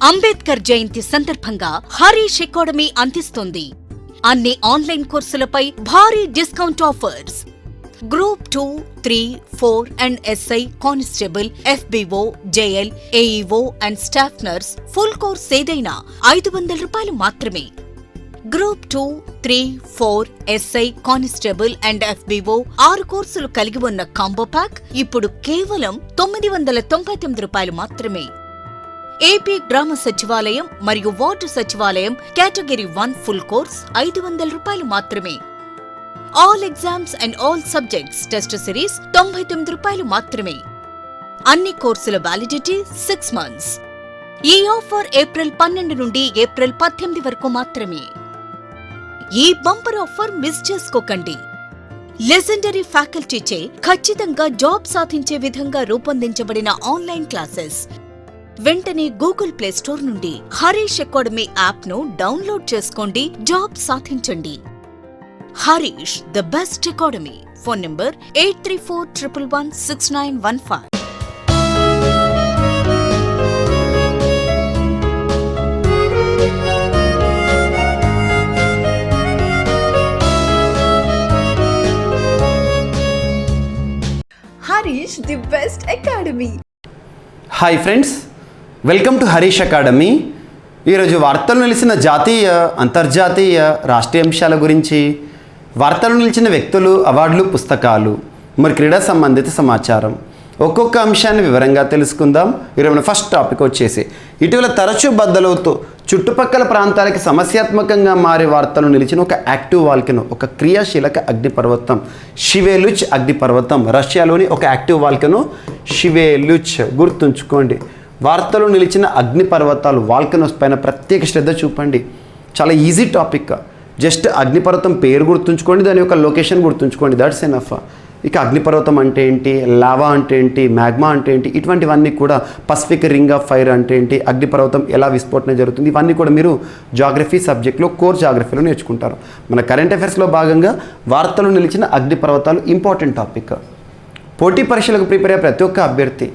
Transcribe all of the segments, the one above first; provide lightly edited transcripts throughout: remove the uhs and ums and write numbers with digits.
అంబేద్కర్ జయంతి సందర్భంగా హరీష్ అకాడమీ అందిస్తుంది అన్ని ఆన్లైన్ కోర్సులపై భారీ discount offers. Group 2, 3, 4 and SI constable, FBO, JL, AEO and staff nurse full course ఏదైనా 500 రూపాయలు మాత్రమే. Group 2, 3, 4 SI constable and FBO 6 కోర్సులు కలిగి ఉన్న కాంబో ప్యాక్ ఇప్పుడు కేవలం 999 రూపాయలు మాత్రమే. ఏపీ గ్రామ సచివాలయం మరియు వార్డు సచివాలయం కేటగిరీ 1 ఫుల్ కోర్స్ 500 రూపాయలు మాత్రమే. All exams and all subjects test series 99 రూపాయలు మాత్రమే. అన్ని కోర్సుల వ్యాలిడిటీ 6 మంత్స్. ఈ ఆఫర్ ఏప్రిల్ 12 నుండి ఏప్రిల్ 18 వరకు మాత్రమే. ఈ బంపర్ ఆఫర్ మిస్ చేసుకోకండి. లెజెండరీ ఫ్యాకల్టీచే ఖచ్చితంగా జాబ్ సాధించే విధంగా రూపొందించబడిన ఆన్లైన్ క్లాసెస్. వెంటనే గూగుల్ ప్లే స్టోర్ నుండి హరీష్ అకాడమీ యాప్ను డౌన్లోడ్ చేసుకోండి, జాబ్ సాధించండి. Harish the best academy. Phone number 8341116915. Harish, the best academy. Hi friends, welcome to Harish academy. ఈరోజు వార్తలు నిలిచిన జాతీయ, అంతర్జాతీయ, రాష్ట్రీయ అంశాల గురించి, వార్తలు నిలిచిన వ్యక్తులు, అవార్డులు, పుస్తకాలు, మరి క్రీడా సంబంధిత సమాచారం, ఒక్కొక్క అంశాన్ని వివరంగా తెలుసుకుందాం. ఈరోజు మన ఫస్ట్ టాపిక్ వచ్చేసి ఇటీవల తరచూ బద్దలవుతూ చుట్టుపక్కల ప్రాంతాలకి సమస్యాత్మకంగా మారే వార్తలు నిలిచిన ఒక యాక్టివ్ వాల్కెనో, ఒక క్రియాశీలక అగ్నిపర్వతం షివేలుచ్ అగ్నిపర్వతం. రష్యాలోని ఒక యాక్టివ్ వాల్కెనో షివేలుచ్. గుర్తుంచుకోండి, వార్తలు నిలిచిన అగ్నిపర్వతాలు, వాల్కెనోస్ పైన ప్రత్యేక శ్రద్ధ చూపండి. చాలా ఈజీ టాపిక్. జస్ట్ అగ్నిపర్వతం పేరు గుర్తుంచుకోండి, దాని యొక్క లొకేషన్ గుర్తుంచుకోండి, దట్స్ ఎనఫ్. ఇక అగ్నిపర్వతం అంటే ఏంటి, లావా అంటే ఏంటి, మ్యాగ్మా అంటే ఏంటి, ఇటువంటివన్నీ కూడా, పసిఫిక్ రింగ్ ఆఫ్ ఫైర్ అంటే ఏంటి, అగ్నిపర్వతం ఎలా విస్ఫోటన జరుగుతుంది, ఇవన్నీ కూడా మీరు జాగ్రఫీ సబ్జెక్ట్లో, కోర్ జాగ్రఫీలో నేర్చుకుంటారు. మన కరెంట్ అఫైర్స్లో భాగంగా వార్తలు నిలిచిన అగ్నిపర్వతాలు ఇంపార్టెంట్ టాపిక్. పోటీ పరీక్షలకు ప్రిపేర్ అయ్యే ప్రతి ఒక్క అభ్యర్థి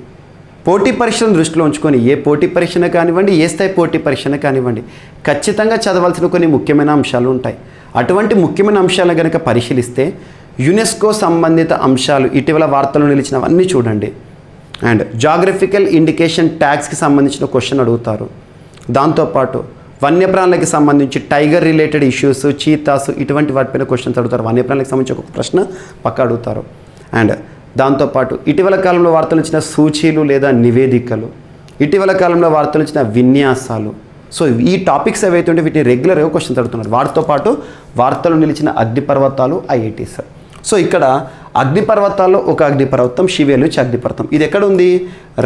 పోటీ పరీక్షలను దృష్టిలో ఉంచుకొని, ఏ పోటీ పరీక్షను కానివ్వండి, ఏ స్థాయి పోటీ పరీక్షను కానివ్వండి, ఖచ్చితంగా చదవాల్సిన కొన్ని ముఖ్యమైన అంశాలు ఉంటాయి. అటువంటి ముఖ్యమైన అంశాలను కనుక పరిశీలిస్తే యునెస్కో సంబంధిత అంశాలు, ఇటీవల వార్తలు నిలిచినవన్నీ చూడండి. అండ్ జాగ్రఫికల్ ఇండికేషన్ ట్యాగ్స్కి సంబంధించిన క్వశ్చన్ అడుగుతారు. దాంతోపాటు వన్యప్రాణులకి సంబంధించి టైగర్ రిలేటెడ్ ఇష్యూస్, చీతాస్, ఇటువంటి వాటిపైన క్వశ్చన్స్ అడుగుతారు. వన్యప్రాణులకు సంబంధించి ఒక ప్రశ్న పక్క అడుగుతారు. అండ్ దాంతోపాటు ఇటీవల కాలంలో వార్తలు ఇచ్చిన సూచీలు లేదా నివేదికలు, ఇటీవల కాలంలో వార్తలు ఇచ్చిన విన్యాసాలు. సో ఈ టాపిక్స్ ఏవైతే ఉంటే వీటిని రెగ్యులర్గా క్వశ్చన్స్ అడుగుతున్నారు. వాటితో పాటు వార్తలు నిలిచిన అగ్నిపర్వతాలు, IITs. సో ఇక్కడ అగ్నిపర్వతాల్లో ఒక అగ్నిపర్వతం షివేలుచ్ అగ్నిపర్వతం. ఇది ఎక్కడ ఉంది?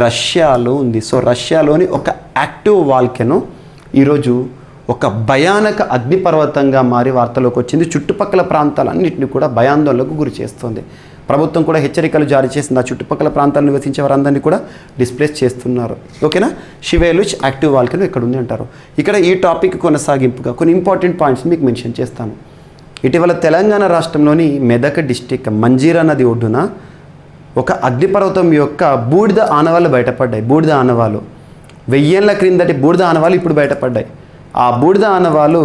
రష్యాలో ఉంది. సో రష్యాలోని ఒక యాక్టివ్ వాల్కెనో ఈరోజు ఒక భయానక అగ్నిపర్వతంగా మారి వార్తలోకి వచ్చింది. చుట్టుపక్కల ప్రాంతాలన్నింటినీ కూడా భయాందోళనకు గురి చేస్తుంది. ప్రభుత్వం కూడా హెచ్చరికలు జారీ చేసింది. ఆ చుట్టుపక్కల ప్రాంతాలు నివసించే వారందరినీ కూడా డిస్ప్లేస్ చేస్తున్నారు. ఓకేనా? షివేలుచ్ యాక్టివ్ వాల్కెనో ఇక్కడ ఉంది అంటారు. ఇక్కడ ఈ టాపిక్ కొనసాగింపుగా కొన్ని ఇంపార్టెంట్ పాయింట్స్ మీకు మెన్షన్ చేస్తాను. ఇటీవల తెలంగాణ రాష్ట్రంలోని మెదక్ డిస్టిక్ మంజీరా నది ఒడ్డున ఒక అగ్నిపర్వతం యొక్క బూడిద ఆనవాళ్ళు బయటపడ్డాయి. బూడిద ఆనవాళ్ళు 1000 ఏళ్ల క్రిందటి బూడిద ఆనవాళ్ళు ఇప్పుడు బయటపడ్డాయి. ఆ బూడిద ఆనవాళ్ళు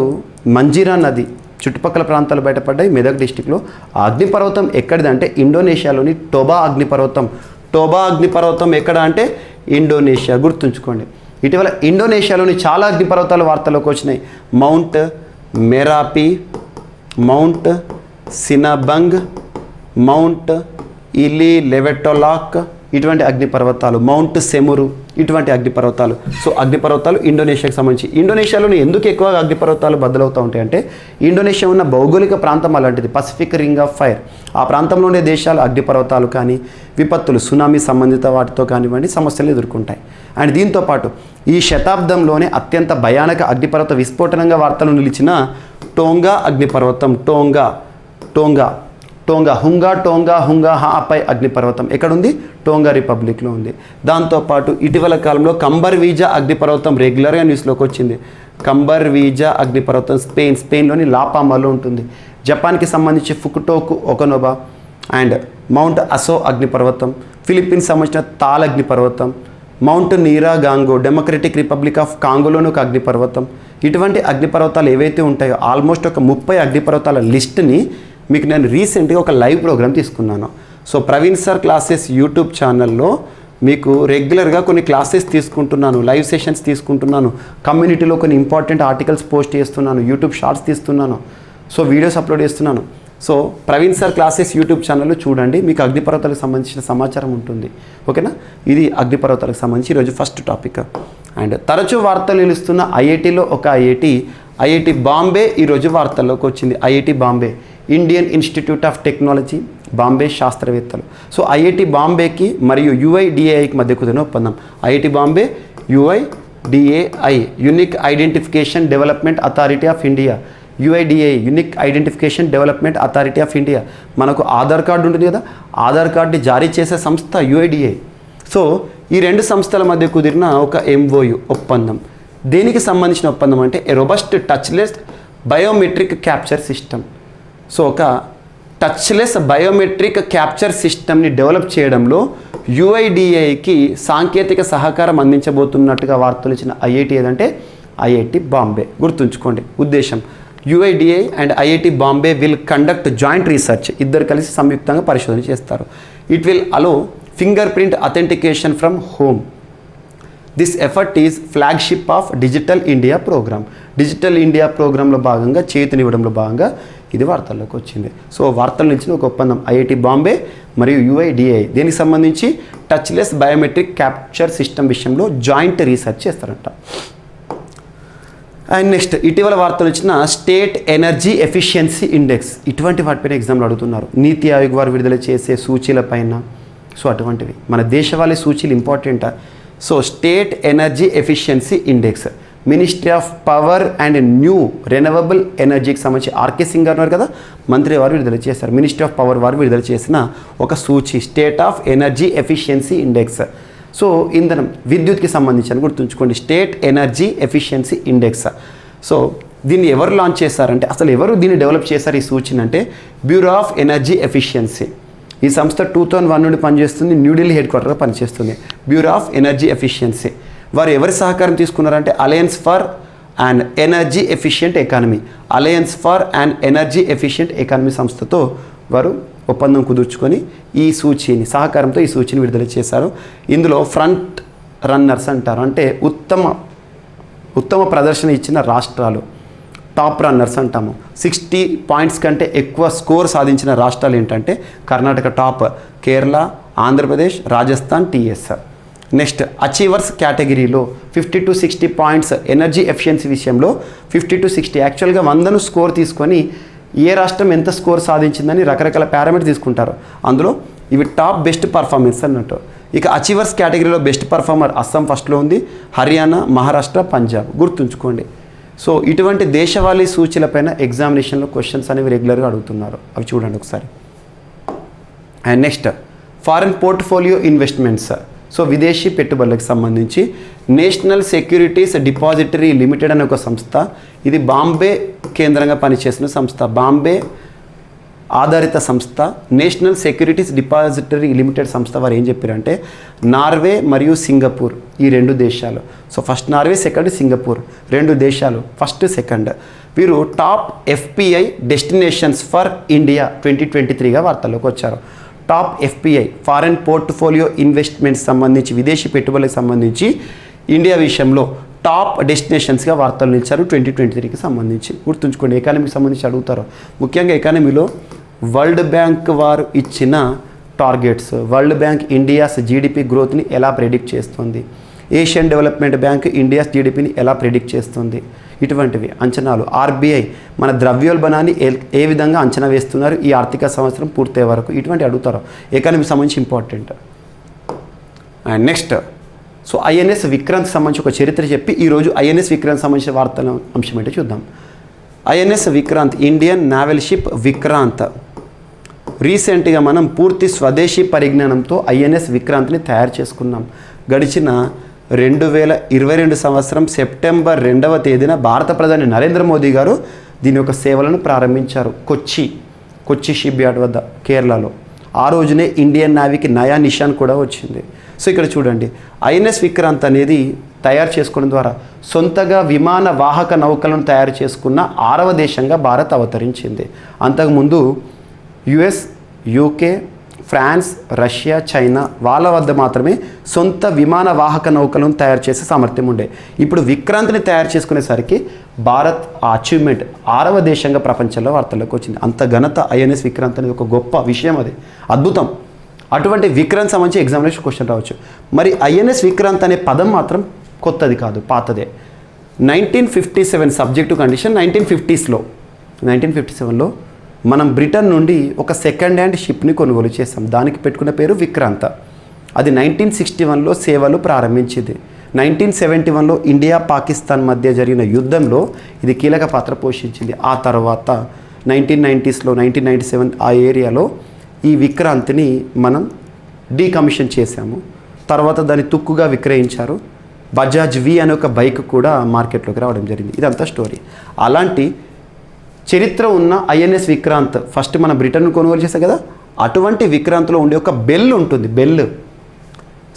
మంజీరా నది చుట్టుపక్కల ప్రాంతాలు బయటపడ్డాయి మెదక్ డిస్టిక్లో. ఆ అగ్నిపర్వతం ఎక్కడిదంటే ఇండోనేషియాలోని టోబా అగ్నిపర్వతం. టోబా అగ్నిపర్వతం ఎక్కడ అంటే ఇండోనేషియా. గుర్తుంచుకోండి, ఇటీవల ఇండోనేషియాలోని చాలా అగ్నిపర్వతాలు వార్తల్లోకి వచ్చినాయి. Mount Merapi, mount Sinabung, mount Ili Lewotolok, ఇటువంటి అగ్నిపర్వతాలు, మౌంట్ సెమురు, ఇటువంటి అగ్నిపర్వతాలు. సో అగ్నిపర్వతాలు ఇండోనేషియాకి సంబంధించి. ఇండోనేషియాలోని ఎందుకు ఎక్కువగా అగ్నిపర్వతాలు బద్దలవుతూ ఉంటాయి అంటే ఇండోనేషియా ఉన్న భౌగోళిక ప్రాంతం అలాంటిది, పసిఫిక్ రింగ్ ఆఫ్ ఫైర్. ఆ ప్రాంతంలో ఉండే దేశాలు అగ్నిపర్వతాలు కానీ, విపత్తులు, సునామీ సంబంధిత వాటితో కానివ్వండి, సమస్యలు ఎదుర్కొంటాయి. అండ్ దీంతోపాటు ఈ శతాబ్దంలోనే అత్యంత భయానక అగ్నిపర్వత విస్ఫోటనంగా వార్తలు నిలిచిన టోంగా అగ్నిపర్వతం. టోంగా హాపై అగ్నిపర్వతం ఎక్కడుంది? టోంగా రిపబ్లిక్లో ఉంది. దాంతోపాటు ఇటీవల కాలంలో కంబర్వీజా అగ్నిపర్వతం రెగ్యులర్గా న్యూస్లోకి వచ్చింది. కంబర్వీజా అగ్నిపర్వతం స్పెయిన్లోని లాపామాలో ఉంటుంది. జపాన్కి సంబంధించి ఫుకుటోకు ఒకనోబా అండ్ మౌంట్ అసో అగ్నిపర్వతం, ఫిలిప్పీన్స్ సంబంధించిన తాల్ అగ్నిపర్వతం, మౌంట్ నీరాగాంగో డెమోక్రటిక్ రిపబ్లిక్ ఆఫ్ కాంగోలోని ఒక అగ్నిపర్వతం. ఇటువంటి అగ్నిపర్వతాలు ఏవైతే ఉంటాయో ఆల్మోస్ట్ ఒక 30 అగ్నిపర్వతాల లిస్ట్ని మీకు నేను రీసెంట్గా ఒక లైవ్ ప్రోగ్రామ్ తీసుకున్నాను. So Praveen sir classes YouTube ఛానల్లో మీకు రెగ్యులర్గా కొన్ని క్లాసెస్ తీసుకుంటున్నాను, లైవ్ సెషన్స్ తీసుకుంటున్నాను, కమ్యూనిటీలో కొన్ని ఇంపార్టెంట్ ఆర్టికల్స్ పోస్ట్ చేస్తున్నాను, యూట్యూబ్ షార్ట్స్ తీస్తున్నాను, సో వీడియోస్ అప్లోడ్ చేస్తున్నాను. So Praveen sir classes YouTube ఛానల్లో చూడండి, మీకు అగ్నిపర్వతాలకు సంబంధించిన సమాచారం ఉంటుంది. ఓకేనా, ఇది అగ్నిపర్వతాలకు సంబంధించి ఈరోజు ఫస్ట్ టాపిక్. అండ్ తరచూ వార్తలు నిలుస్తున్న ఐఐటీలో ఒక ఐఐటి బాంబే ఈరోజు వార్తల్లోకి వచ్చింది. IIT Bombay, Indian institute of technology Bombay శాస్త్రవేత్తలు. సో ఐఐటి బాంబేకి మరియు యుఐడిఏఐకి మధ్య కుదిరిన ఒప్పందం. IIT Bombay, UIDAI, unique identification development authority of India. UIDAI, unique identification development authority of India. మనకు ఆధార్ కార్డు ఉంటుంది కదా, ఆధార్ కార్డుని జారీ చేసే సంస్థ యుఐడిఏఐ. సో ఈ రెండు సంస్థల మధ్య కుదిరిన ఒక ఎంఓయు ఒప్పందం. దేనికి సంబంధించిన ఒప్పందం అంటే a robust touchless biometric capture system. So ఒక టచ్లెస్ బయోమెట్రిక్ క్యాప్చర్ సిస్టమ్ని డెవలప్ చేయడంలో యుఐడిఏఐకి సాంకేతిక సహకారం అందించబోతున్నట్టుగా వార్తలు ఇచ్చిన ఐఐటి ఏదంటే ఐఐటి బాంబే. గుర్తుంచుకోండి ఉద్దేశం, UIDAI and IIT Bombay will conduct joint research. ఇద్దరు కలిసి సంయుక్తంగా పరిశోధన చేస్తారు. It will allow finger print authentication from home. This effort is flagship of digital India program. Digital India ప్రోగ్రాంలో భాగంగా చేతినివ్వడంలో భాగంగా ఇది వార్తల్లోకి వచ్చింది. సో వార్తలు నిలిచిన ఒక ఒప్పందం ఐఐటి బాంబే మరియు యుఐడిఏఐ దేనికి సంబంధించి టచ్లెస్ బయోమెట్రిక్ క్యాప్చర్ సిస్టమ్ విషయంలో జాయింట్ రీసెర్చ్ చేస్తారంట. అండ్ నెక్స్ట్ ఇటీవల వార్తలు ఇచ్చిన స్టేట్ ఎనర్జీ ఎఫిషియన్సీ ఇండెక్స్, ఇటువంటి వాటిపైన ఎగ్జామ్లు అడుగుతున్నారు. నీతి ఆయోగ్ వారు విడుదల చేసే సూచీలపైన, సో అటువంటివి మన దేశవాళీ సూచీలు important. So state energy efficiency index ministry of power and new renewable ఎనర్జీకి సంబంధించి ఆర్కే సింగ్ గారు ఉన్నారు కదా, మంత్రి వారు విడుదల చేశారు. మినిస్ట్రీ ఆఫ్ పవర్ వారు విడుదల చేసిన ఒక సూచి state of energy efficiency index. So ఇంధనం, విద్యుత్కి సంబంధించి అని గుర్తుంచుకోండి, state energy efficiency index. So దీన్ని ఎవరు లాంచ్ చేశారంటే, అసలు ఎవరు దీన్ని డెవలప్ చేశారు ఈ సూచిని అంటే బ్యూరో ఆఫ్ ఎనర్జీ ఎఫిషియన్సీ. ఈ సంస్థ 2001 నుండి పనిచేస్తుంది, న్యూఢిల్లీ హెడ్ క్వార్టర్గా పనిచేస్తుంది. Bureau of energy efficiency. వారు ఎవరి సహకారం తీసుకున్నారంటే alliance for and energy efficient economy. Alliance for and energy efficient economy సంస్థతో వారు ఒప్పందం కుదుర్చుకొని ఈ సూచీని సహకారంతో ఈ సూచీని విడుదల చేశారు. ఇందులో ఫ్రంట్ రన్నర్స్ అంటారు, అంటే ఉత్తమ ప్రదర్శన ఇచ్చిన రాష్ట్రాలు, టాప్ రన్నర్స్ అంటాము. 60 పాయింట్స్ కంటే ఎక్కువ స్కోర్ సాధించిన రాష్ట్రాలు ఏంటంటే Karnataka top, Kerala, Andhra Pradesh, Rajasthan, TS. Next achievers కేటగిరీలో 50 to 60 పాయింట్స్ ఎనర్జీ ఎఫిషియన్సీ విషయంలో 50 to 60 యాక్చువల్గా 100ను స్కోర్ తీసుకొని ఏ రాష్ట్రం ఎంత స్కోర్ సాధించిందని రకరకాల పారామీటర్ తీసుకుంటారు. అందులో ఇవి టాప్ బెస్ట్ పర్ఫార్మెన్స్ అన్నట్టు. ఇక అచీవర్స్ కేటగిరీలో బెస్ట్ పర్ఫార్మర్ అస్సాం ఫస్ట్లో ఉంది, హర్యానా, మహారాష్ట్ర, పంజాబ్. గుర్తుంచుకోండి. సో ఇటువంటి దేశవాళీ సూచీలపైన ఎగ్జామినేషన్లో క్వశ్చన్స్ అనేవి రెగ్యులర్గా అడుగుతున్నారు, అవి చూడండి ఒకసారి. And next foreign portfolio investments. So విదేశీ పెట్టుబడులకు సంబంధించి నేషనల్ సెక్యూరిటీస్ డిపాజిటరీ లిమిటెడ్ అనే ఒక సంస్థ, ఇది బాంబే కేంద్రంగా పనిచేసిన సంస్థ, బాంబే ఆధారిత సంస్థ. నేషనల్ సెక్యూరిటీస్ డిపాజిటరీ లిమిటెడ్ సంస్థ వారు ఏం చెప్పారంటే నార్వే మరియు సింగపూర్, ఈ రెండు దేశాలు. So first Norway, second Singapore, రెండు దేశాలు ఫస్ట్ సెకండ్. వీరు top FPI destinations for India 2023గా వార్తల్లోకి వచ్చారు. Top FPI foreign portfolio investments సంబంధించి విదేశీ పెట్టుబడులకు సంబంధించి ఇండియా విషయంలో టాప్ డెస్టినేషన్స్గా వార్తలు నిలిచారు 2023కి సంబంధించి. గుర్తుంచుకోండి, ఎకానమీకి సంబంధించి అడుగుతారు. ముఖ్యంగా ఎకానమీలో వరల్డ్ బ్యాంక్ వారు ఇచ్చిన targets, World Bank India's GDP గ్రోత్ని ఎలా ప్రెడిక్ట్ చేస్తుంది, ఏషియన్ డెవలప్మెంట్ బ్యాంక్ ఇండియాస్ జీడిపిని ఎలా ప్రెడిక్ట్ చేస్తుంది, ఇటువంటివి అంచనాలు. ఆర్బీఐ మన ద్రవ్యోల్బణాన్ని ఏ విధంగా అంచనా వేస్తున్నారు ఈ ఆర్థిక సంవత్సరం పూర్తయ్యే వరకు, ఇటువంటి అడుగుతారు. ఎకానమీకి సంబంధించి important. And next so INS Vikrant సంబంధించి ఒక చరిత్ర చెప్పి ఈరోజు ఐఎన్ఎస్ విక్రాంత్ సంబంధించిన వార్తల అంశం ఏంటో చూద్దాం. INS Vikrant, Indian naval ship Vikrant. రీసెంట్గా మనం పూర్తి స్వదేశీ పరిజ్ఞానంతో ఐఎన్ఎస్ విక్రాంత్ని తయారు చేసుకున్నాం. గడిచిన 2022 సంవత్సరం సెప్టెంబర్ 2వ తేదీన భారత ప్రధాని నరేంద్ర మోదీ గారు దీని యొక్క సేవలను ప్రారంభించారు కొచ్చి షిప్ యార్డ్ వద్ద కేరళలో. ఆ రోజునే ఇండియన్ నేవీకి నయా నిషాన్ కూడా వచ్చింది. సో ఇక్కడ చూడండి, ఐఎన్ఎస్ విక్రాంత్ అనేది తయారు చేసుకోవడం ద్వారా సొంతగా విమాన వాహక నౌకలను తయారు చేసుకున్న 6వ దేశంగా భారత్ అవతరించింది. అంతకుముందు US, UK, France, Russia, China వాళ్ళ వద్ద మాత్రమే సొంత విమాన వాహక నౌకలను తయారు చేసే సామర్థ్యం ఉండే. ఇప్పుడు విక్రాంత్ని తయారు చేసుకునేసరికి భారత్ ఆ అచీవ్మెంట్ 6వ దేశంగా ప్రపంచంలో వార్తల్లోకి వచ్చింది. అంత ఘనత ఐఎన్ఎస్ విక్రాంత్ అనేది ఒక గొప్ప విషయం, అది అద్భుతం. అటువంటి విక్రాంత్ సంబంధించి ఎగ్జామినేషన్ క్వశ్చన్ రావచ్చు. మరి ఐఎన్ఎస్ విక్రాంత్ అనే పదం మాత్రం కొత్తది కాదు, పాతదే. 1957 సబ్జెక్టు కండిషన్ 1950స్లో మనం బ్రిటన్ నుండి ఒక సెకండ్ హ్యాండ్ షిప్ని కొనుగోలు చేసాం. దానికి పెట్టుకున్న పేరు విక్రాంత. అది 1961లో సేవలు ప్రారంభించింది. 1971లో ఇండియా పాకిస్తాన్ మధ్య జరిగిన యుద్ధంలో ఇది కీలక పాత్ర పోషించింది. ఆ తర్వాత 1990స్లో 1997 ఆ ఏరియాలో ఈ విక్రాంతిని మనం డీకమిషన్ చేశాము. తర్వాత దాన్ని తుక్కుగా విక్రయించారు. బజాజ్ వి అనే ఒక బైక్ కూడా మార్కెట్లోకి రావడం జరిగింది. ఇదంతా స్టోరీ. అలాంటి చరిత్ర ఉన్న ఐఎన్ఎస్ విక్రాంత్ ఫస్ట్ మనం బ్రిటన్ కొనుగోలు చేస్తాం కదా, అటువంటి విక్రాంత్లో ఉండే ఒక బెల్ ఉంటుంది, bell.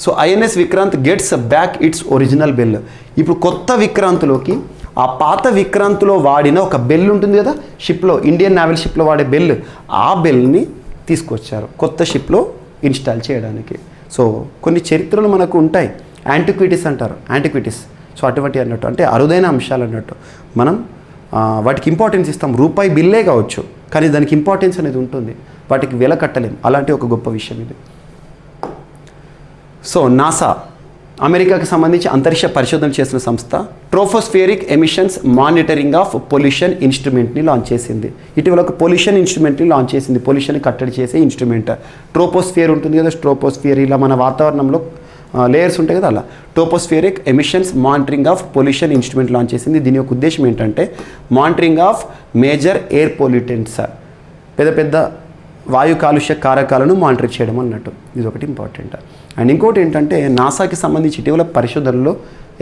So INS Vikrant gets back it's original bell. ఇప్పుడు కొత్త విక్రాంత్లోకి ఆ పాత విక్రాంత్లో వాడిన ఒక బెల్ ఉంటుంది కదా షిప్లో, ఇండియన్ నేవల్ షిప్లో వాడే బెల్, ఆ బెల్ని తీసుకొచ్చారు కొత్త షిప్లో ఇన్స్టాల్ చేయడానికి. సో కొన్ని చరిత్రలు మనకు ఉంటాయి, యాంటిక్విటీస్ అంటారు, యాంటిక్విటీస్. సో అటువంటి అన్నట్టు అంటే అరుదైన అంశాలు అన్నట్టు మనం వాటికి ఇంపార్టెన్స్ ఇస్తాం. రూపాయి బిల్లే కావచ్చు, కానీ దానికి ఇంపార్టెన్స్ అనేది ఉంటుంది, వాటికి వెల కట్టలేం. అలాంటి ఒక గొప్ప విషయం ఇది. సో నాసా అమెరికాకి సంబంధించి అంతరిక్ష పరిశోధన చేసిన సంస్థ tropospheric emissions monitoring of pollution ఇన్స్ట్రుమెంట్ని లాంచ్ చేసింది. ఇటీవల ఒక పొల్యూషన్ ఇన్స్ట్రుమెంట్ని లాంచ్ చేసింది, పొల్యూషన్ కట్టడి చేసే ఇన్స్ట్రుమెంట్. ట్రోపోస్ఫియర్ ఉంటుంది కదా, ట్రోపోస్ఫియర్ ఇలా మన వాతావరణంలో లేయర్స్ ఉంటాయి కదా, అలా tropospheric emissions monitoring of pollution instrument launch చేసింది. దీని యొక్క ఉద్దేశం ఏంటంటే monitoring of major air pollutants, పెద్ద పెద్ద వాయు కాలుష్య కారకాలను మానిటర్ చేయడం అన్నట్టు. ఇది ఒకటి ఇంపార్టెంట్. అండ్ ఇంకోటి ఏంటంటే నాసాకి సంబంధించి ఇటీవల పరిశోధనలో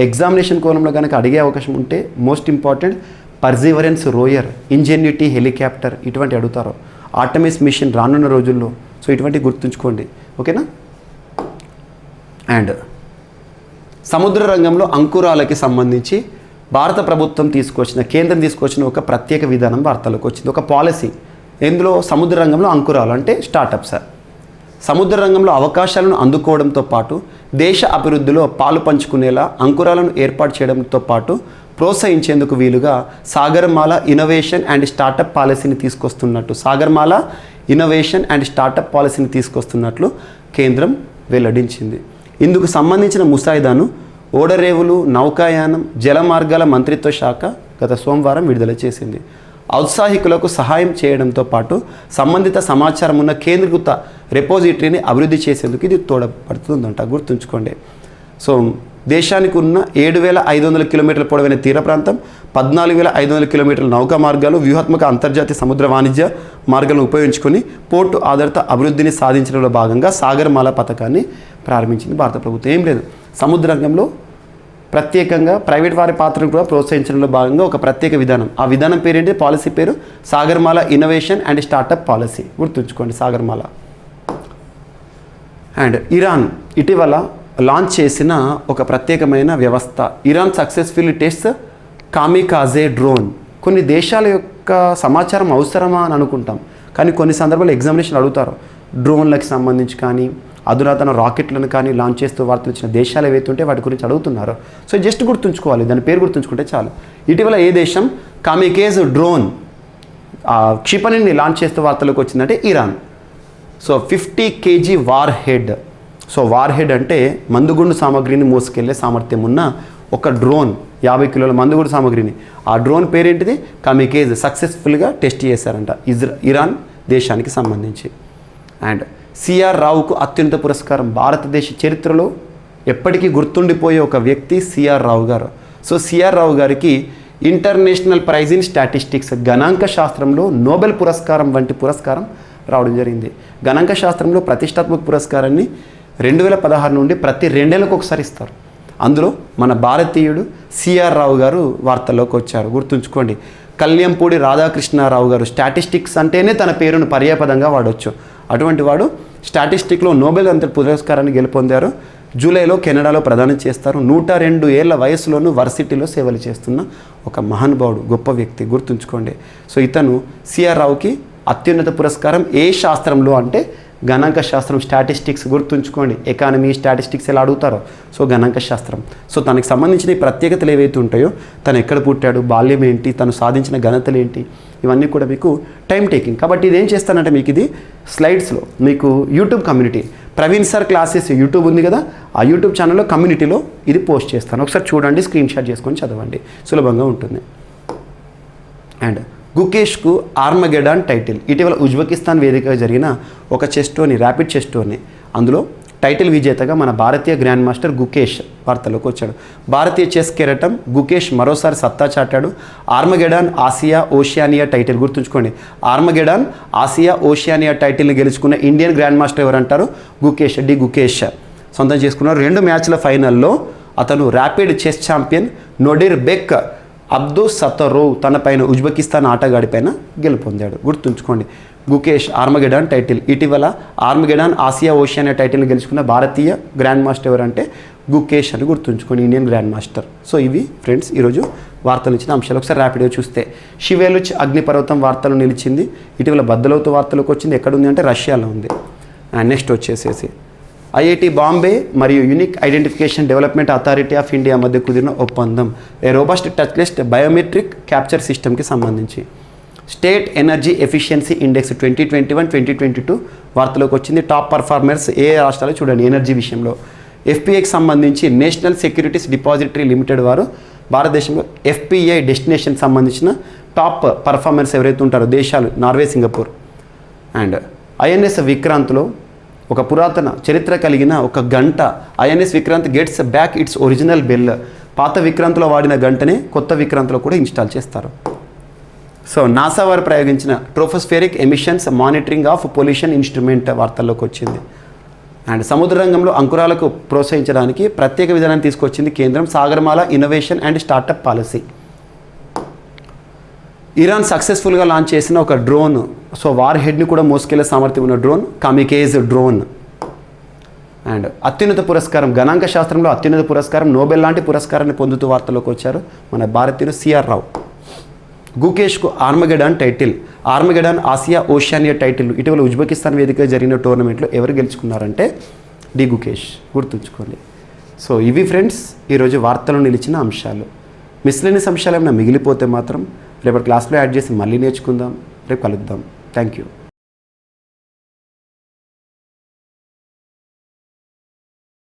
ఎగ్జామినేషన్ కోణంలో కనుక అడిగే అవకాశం ఉంటే most important perseverance Royer, ingenuity helicopter ఇటువంటి అడుగుతారు. ఆర్టమిస్ మిషన్ రానున్న రోజుల్లో. సో ఇటువంటి గుర్తుంచుకోండి, ఓకేనా. అండ్ సముద్ర రంగంలో అంకురాలకి సంబంధించి భారత ప్రభుత్వం కేంద్రం తీసుకొచ్చిన ఒక ప్రత్యేక విధానం వార్తలకు వచ్చింది, ఒక పాలసీ. ఇందులో సముద్ర రంగంలో అంకురాలు అంటే స్టార్టప్స్, సముద్ర రంగంలో అవకాశాలను అందుకోవడంతో పాటు దేశ అభివృద్ధిలో పాలు పంచుకునేలా అంకురాలను ఏర్పాటు చేయడంతో పాటు ప్రోత్సహించేందుకు వీలుగా సాగర్మాల ఇన్నోవేషన్ అండ్ స్టార్టప్ పాలసీని తీసుకొస్తున్నట్లు కేంద్రం వెల్లడించింది. ఇందుకు సంబంధించిన ముసాయిదాను ఓడరేవులు, నౌకాయానం, జలమార్గాల మంత్రిత్వ శాఖ గత సోమవారం విడుదల చేసింది. ఔత్సాహికులకు సహాయం చేయడంతో పాటు సంబంధిత సమాచారం ఉన్న కేంద్రీకృత రెపోజిటరీని అభివృద్ధి చేసేందుకు ఇది తోడ్పడుతుందంట, గుర్తుంచుకోండి. సో దేశానికి ఉన్న 7,500 కిలోమీటర్ల పొడవైన తీర ప్రాంతం, 14,500 కిలోమీటర్ల నౌకా మార్గాలు, వ్యూహాత్మక అంతర్జాతీయ సముద్ర వాణిజ్య మార్గాలను ఉపయోగించుకొని పోర్టు ఆధారిత అభివృద్ధిని సాధించడంలో భాగంగా సాగర్మాల పథకాన్ని ప్రారంభించింది భారత ప్రభుత్వం. ఏం లేదు, సముద్ర రంగంలో ప్రత్యేకంగా ప్రైవేట్ వారి పాత్రను కూడా ప్రోత్సహించడంలో భాగంగా ఒక ప్రత్యేక విధానం. ఆ విధానం పేరేంటి, పాలసీ పేరు Sagarmala innovation and startup policy, గుర్తుంచుకోండి సాగర్మాల. అండ్ ఇరాన్ ఇటీవల లాంచ్ చేసిన ఒక ప్రత్యేకమైన వ్యవస్థ, Iran successfully test kamikaze drone. కొన్ని దేశాల యొక్క సమాచారం అవసరమా అని అనుకుంటాం, కానీ కొన్ని సందర్భాల్లో ఎగ్జామినేషన్ అడుగుతారు. డ్రోన్లకు సంబంధించి కానీ అధునాతన రాకెట్లను కానీ లాంచ్ చేస్తూ వార్తలు వచ్చిన దేశాలు ఏవైతే ఉంటే వాటి గురించి అడుగుతున్నారు. సో జస్ట్ గుర్తుంచుకోవాలి, దాని పేరు గుర్తుంచుకుంటే చాలు. ఇటీవల ఏ దేశం కామికేజ్ డ్రోన్ క్షిపణిని లాంచ్ చేస్తూ వార్తలకు వచ్చిందంటే Iran. So 50 kg war head. So war head అంటే మందుగుండు సామాగ్రిని మోసుకెళ్లే సామర్థ్యం ఉన్న ఒక డ్రోన్, 50 కిలోల మందుగుండు సామాగ్రిని. ఆ డ్రోన్ పేరేంటిది, కామికేజ్, సక్సెస్ఫుల్గా టెస్ట్ చేశారంట ఇరాన్ దేశానికి సంబంధించి. అండ్ సిఆర్ రావుకు అత్యున్నత పురస్కారం, భారతదేశ చరిత్రలో ఎప్పటికీ గుర్తుండిపోయే ఒక వ్యక్తి సిఆర్ రావు గారు. సో సిఆర్ రావు గారికి ఇంటర్నేషనల్ ప్రైజ్ ఇన్ స్టాటిస్టిక్స్, గణాంక శాస్త్రంలో నోబెల్ పురస్కారం వంటి పురస్కారం రావడం జరిగింది. గణాంక శాస్త్రంలో ప్రతిష్టాత్మక పురస్కారాన్ని 2016 నుండి ప్రతి 2 ఏళ్ళకు ఒకసారి ఇస్తారు. అందులో మన భారతీయుడు సిఆర్ రావు గారు వార్తల్లోకి వచ్చారు, గుర్తుంచుకోండి. కళ్యంపూడి రాధాకృష్ణారావు గారు స్టాటిస్టిక్స్ అంటేనే తన పేరును పర్యాపదంగా వాడవచ్చు. అటువంటి వాడు స్టాటిస్టిక్లో నోబెల్ అంత పురస్కారాన్ని గెలుపొందారు. జూలైలో కెనడాలో ప్రదానం చేస్తారు. 102 ఏళ్ల వయసులోనూ వర్సిటీలో సేవలు చేస్తున్న ఒక మహానుభావుడు, గొప్ప వ్యక్తి, గుర్తుంచుకోండి. సో ఇతను సిఆర్ రావుకి అత్యున్నత పురస్కారం ఏ శాస్త్రంలో అంటే గణాంక శాస్త్రం, స్టాటిస్టిక్స్, గుర్తుంచుకోండి. ఎకానమీ, స్టాటిస్టిక్స్ ఎలా అడుగుతారో, సో గణాంక శాస్త్రం. సో తనకి సంబంధించిన ఈ ప్రత్యేకతలు ఏవైతే ఉంటాయో, తను ఎక్కడ పుట్టాడు, బాల్యం ఏంటి, తను సాధించిన ఘనతలు ఏంటి, ఇవన్నీ కూడా మీకు టైం టేకింగ్. కాబట్టి ఇదేం చేస్తానంటే మీకు ఇది స్లైడ్స్లో మీకు YouTube community Praveen sir classes YouTube ఉంది కదా, ఆ యూట్యూబ్ ఛానల్లో కమ్యూనిటీలో ఇది పోస్ట్ చేస్తాను. ఒకసారి చూడండి, స్క్రీన్ షాట్ చేసుకొని చదవండి, సులభంగా ఉంటుంది. అండ్ గుకేష్కు ఆర్మగెడాన్ టైటిల్. ఇటీవల ఉజ్బెకిస్తాన్ వేదికగా జరిగిన ఒక chess tourney, rapid chess tourney, అందులో టైటిల్ విజేతగా మన భారతీయ గ్రాండ్ మాస్టర్ గుకేష్ వార్తలోకి వచ్చాడు. భారతీయ చెస్ కెరటం గుకేష్ మరోసారి సత్తా చాటాడు. ఆర్మగెడాన్ ఆసియా ఓషియానియా టైటిల్, గుర్తుంచుకోండి, ఆర్మగెడాన్ ఆసియా ఓషియానియా టైటిల్ని గెలుచుకున్న ఇండియన్ గ్రాండ్ మాస్టర్ ఎవరంటారు? గుకేష్, గుకేష్ సొంతం చేసుకున్నారు. 2 మ్యాచ్ల ఫైనల్లో అతను rapid chess champion Nodir Bek Abdusattorov తన పైన ఉజ్బెకిస్తాన్ ఆటగాడి పైన గెలుపొందాడు. గుర్తుంచుకోండి, గుకేష్ ఆర్మగెడాన్ టైటిల్. ఇటీవల ఆర్మగెడాన్ ఆసియా ఓషియానియా టైటిల్ని గెలుచుకున్న భారతీయ గ్రాండ్ మాస్టర్ ఎవరంటే గుకేష్ అని గుర్తుంచుకోండి, ఇండియన్ గ్రాండ్ మాస్టర్. సో ఇవి ఫ్రెండ్స్ ఈరోజు వార్తలు ఇచ్చిన అంశాలు. ఒకసారి ర్యాపిడ్గా చూస్తే షివేలుచ్ అగ్నిపర్వతం వార్తలు నిలిచింది. ఇటీవల బద్దలవుతూ వార్తలకు వచ్చింది. ఎక్కడుంది అంటే రష్యాలో ఉంది. అండ్ నెక్స్ట్ వచ్చేసేసి ఐఐటి బాంబే మరియు unique identification development authority of India మధ్య కుదిరిన ఒప్పందం ఏ రోబస్ట్ టచ్లెస్ బయోమెట్రిక్ క్యాప్చర్ సిస్టమ్కి సంబంధించి. స్టేట్ ఎనర్జీ ఎఫిషియన్సీ ఇండెక్స్ 2021-2022 వార్తలోకి వచ్చింది. టాప్ పర్ఫార్మర్స్ ఏ రాష్ట్రాలు చూడండి ఎనర్జీ విషయంలో. ఎఫ్పిఐకి సంబంధించి నేషనల్ సెక్యూరిటీస్ డిపాజిటరీ లిమిటెడ్ వారు భారతదేశంలో ఎఫ్పిఐ డెస్టినేషన్ సంబంధించిన టాప్ పర్ఫార్మెన్స్ ఎవరైతే ఉంటారో దేశాలు నార్వే, సింగపూర్. అండ్ ఐఎన్ఎస్ విక్రాంత్లో ఒక పురాతన చరిత్ర కలిగిన ఒక గంట, INS Vikrant gets back it's original bell. పాత విక్రాంత్లో వాడిన గంటనే కొత్త విక్రాంత్లో కూడా ఇన్స్టాల్ చేస్తారు. సో నాసా వారు ప్రయోగించిన tropospheric emissions monitoring of pollution instrument వార్తల్లోకి వచ్చింది. అండ్ సముద్ర రంగంలో అంకురాలకు ప్రోత్సహించడానికి ప్రత్యేక విధానాన్ని తీసుకొచ్చింది కేంద్రం. Sagarmala innovation and startup policy. Iran సక్సెస్ఫుల్గా లాంచ్ చేసిన ఒక డ్రోన్, సో వార్ హెడ్ని కూడా మోసుకెళ్లే సామర్థ్యం ఉన్న డ్రోన్ కామికేజ్ డ్రోన్. అండ్ అత్యున్నత పురస్కారం, గణాంక శాస్త్రంలో అత్యున్నత పురస్కారం, నోబెల్ లాంటి పురస్కారాన్ని పొందుతూ వార్తలోకి వచ్చారు మన భారతీయుడు సిఆర్ రావు. గుకేష్కు Armageddon title, ఆర్మగెడాన్ Asia Oceania title ఇటీవల ఉజ్బెకిస్తాన్ వేదికగా జరిగిన టోర్నమెంట్లో ఎవరు గెలుచుకున్నారంటే గుకేష్, గుర్తుంచుకోండి. సో ఇవి ఫ్రెండ్స్ ఈరోజు వార్తలు నిలిచిన అంశాలు. మిస్లేనియస్ అంశాలు ఏమైనా మిగిలిపోతే మాత్రం రేపటి క్లాస్లో యాడ్ చేసి మళ్ళీ నేర్చుకుందాం. రేపు కలుద్దాం. Thank you.